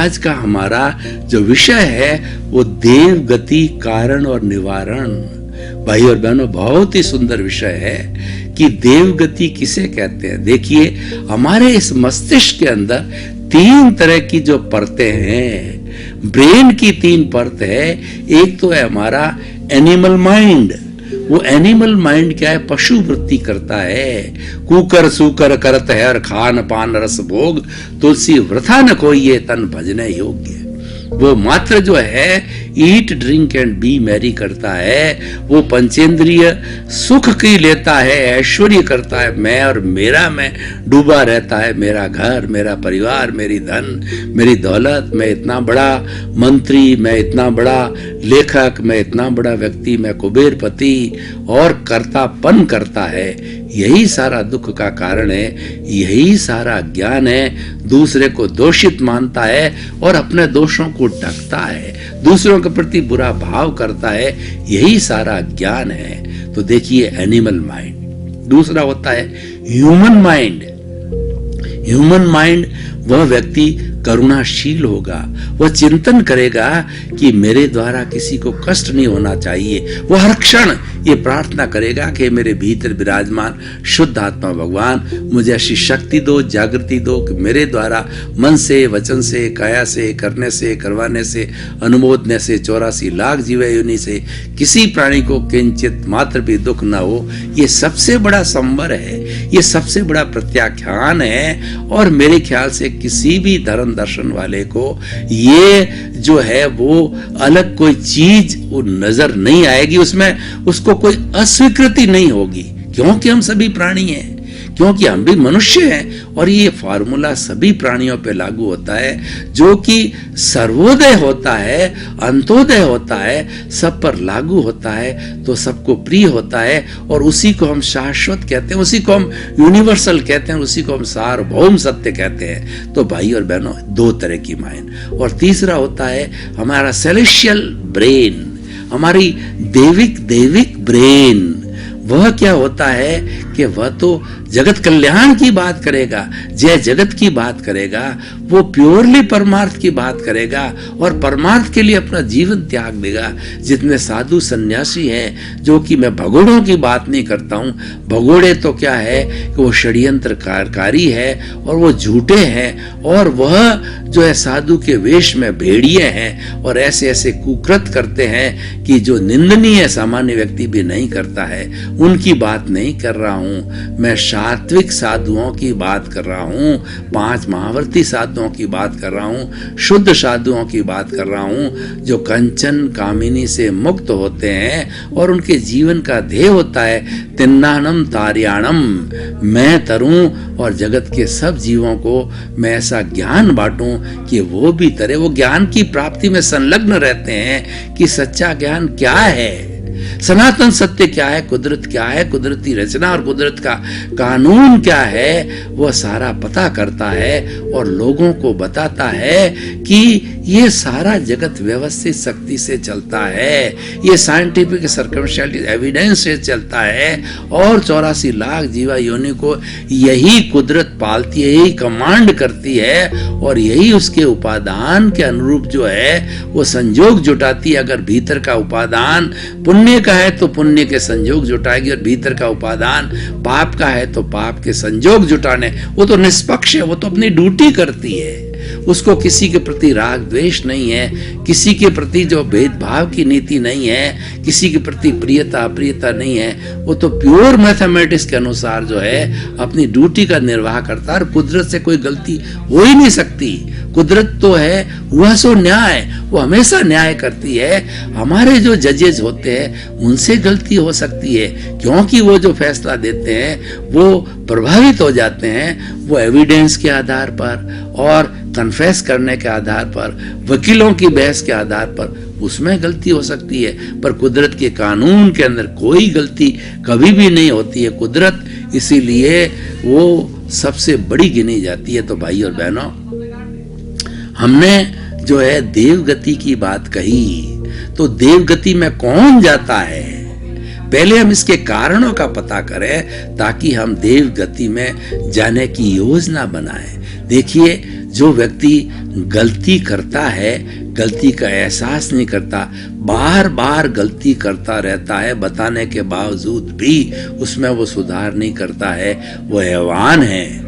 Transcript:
आज का हमारा जो विषय है वो देव गति कारण और निवारण। भाई और बहनों, बहुत ही सुंदर विषय है कि देव गति किसे कहते हैं। देखिए, हमारे इस मस्तिष्क के अंदर 3 तरह की जो परतें हैं, ब्रेन की 3 परत है। एक तो है हमारा एनिमल माइंड। वो एनिमल माइंड क्या है? पशु वृत्ति करता है। कुकर सुकर करत है और खान पान रस भोग, तुलसी वृथा न कोई तन भजने योग्य। वो मात्र जो है eat drink and B Mary करता है। वो पंचेंद्रिय सुख की लेता है, ऐश्वर्य करता है, मैं और मेरा में डूबा रहता है। मेरा घर, मेरा परिवार, मेरी धन, मेरी दौलत, मैं इतना बड़ा मंत्री, मैं इतना बड़ा लेखक, मैं इतना बड़ा व्यक्ति, मैं कुबेरपति, और कर्तापन करता है। यही सारा दुख का कारण है, यही सारा ज्ञान है। दूसरे को दोषित मानता है और अपने दोषों को ढकता है, दूसरों के प्रति बुरा भाव करता है, यही सारा ज्ञान है। तो देखिए, एनिमल माइंड। दूसरा होता है ह्यूमन माइंड। ह्यूमन माइंड, वह व्यक्ति करुणाशील होगा, वह चिंतन करेगा कि मेरे द्वारा किसी को कष्ट नहीं होना चाहिए। वह हर क्षण ये प्रार्थना करेगा कि मेरे भीतर विराजमान शुद्ध आत्मा भगवान मुझे ऐसी शक्ति दो, जागृति दो कि मेरे द्वारा मन से, वचन से, काया से, करने से, करवाने से, अनुमोदने से, 84 लाख जीव योनि से किसी प्राणी को किंचित मात्र भी दुख न हो। ये सबसे बड़ा संवर है, ये सबसे बड़ा प्रत्याख्यान है। और मेरे ख्याल से किसी भी धर्म दर्शन वाले को ये जो है वो अलग कोई चीज वो नजर नहीं आएगी, उसमें उसको कोई अस्वीकृति नहीं होगी, क्योंकि हम सभी प्राणी हैं, क्योंकि हम भी मनुष्य हैं। और ये फार्मूला सभी प्राणियों पे लागू होता है, जो कि सर्वोदय होता है, अंत्योदय होता है, सब पर लागू होता है, तो सबको प्रिय होता है। और उसी को हम शाश्वत कहते हैं, उसी को हम यूनिवर्सल कहते हैं, उसी को हम सार्वभौम सत्य कहते हैं। तो भाई और बहनों, 2 तरह की माइंड। और तीसरा होता है हमारा सेलेशियल ब्रेन, हमारी देविक ब्रेन। वह क्या होता है कि वह तो जगत कल्याण की बात करेगा, जय जगत की बात करेगा, वो प्योरली परमार्थ की बात करेगा और परमार्थ के लिए अपना जीवन त्याग देगा। जितने साधु सन्यासी हैं, जो कि मैं भगोड़ों की बात नहीं करता हूँ, भगोड़े तो क्या है कि वो षड्यंत्रकारी है और वो झूठे हैं, और वह जो है साधु के वेश में भेड़िए हैं और ऐसे ऐसे कुकृत करते हैं कि जो निंदनीय सामान्य व्यक्ति भी नहीं करता है। उनकी बात नहीं कर रहा हूं मैं, सात्विक साधुओं की बात कर रहा हूं, 5 महावर्ती साधुओं की बात कर रहा हूं, शुद्ध साधुओं की बात कर रहा हूं, जो कंचन कामिनी से मुक्त होते हैं और उनके जीवन का ध्येय होता है तिन्नानम तार्याणम, मैं तरूं और जगत के सब जीवों को मैं ऐसा ज्ञान बांटूं कि वो भी तरे। वो ज्ञान की प्राप्ति में संलग्न रहते हैं कि सच्चा ज्ञान क्या है, सनातन सत्य क्या है, कुदरत क्या है, कुदरती रचना और कुदरत का कानून क्या है, वह सारा पता करता है और लोगों को बताता है कि ये सारा जगत व्यवस्थित शक्ति से चलता है, ये साइंटिफिक सर्कमस्टेंशियल एविडेंस से चलता है, और 84 लाख जीवा योनि को यही कुदरत पालती है, यही कमांड करती है, और यही उसके उपादान के अनुरूप जो है वो संयोग जुटाती है। अगर भीतर का उपादान पुण्य का है तो पुण्य के संयोग जुटाएगी, और भीतर का उपादान पाप का है तो पाप के संयोग जुटाने। वो तो निष्पक्ष है, वो तो अपनी ड्यूटी करती है, उसको किसी के प्रति राग द्वेष नहीं है, किसी के प्रति जो भेदभाव की नीति नहीं है, किसी के प्रति प्रियता अप्रियता नहीं है। वो तो प्योर मैथमेटिक्स के अनुसार जो है अपनी ड्यूटी का निर्वाह करता है, और कुदरत से कोई गलती हो ही नहीं सकती। कुदरत तो है वह सो न्याय, वो हमेशा न्याय करती है। हमारे जो जजेज होते हैं उनसे गलती हो सकती है, क्योंकि वो जो फैसला देते हैं वो प्रभावित हो जाते हैं, वो एविडेंस के आधार पर और कन्फेस करने के आधार पर, वकीलों की बहस के आधार पर, उसमें गलती हो सकती है। पर कुदरत के कानून के अंदर कोई गलती कभी भी नहीं होती है। कुदरत इसीलिए वो सबसे बड़ी गिनी जाती है। तो भाई और बहनों, हमने जो है देवगति की बात कही, तो देवगति में कौन जाता है? पहले हम इसके कारणों का पता करें ताकि हम देव गति में जाने की योजना बनाएं। देखिए, जो व्यक्ति गलती करता है, गलती का एहसास नहीं करता, बार बार गलती करता रहता है, बताने के बावजूद भी उसमें वो सुधार नहीं करता है, वो हैवान है।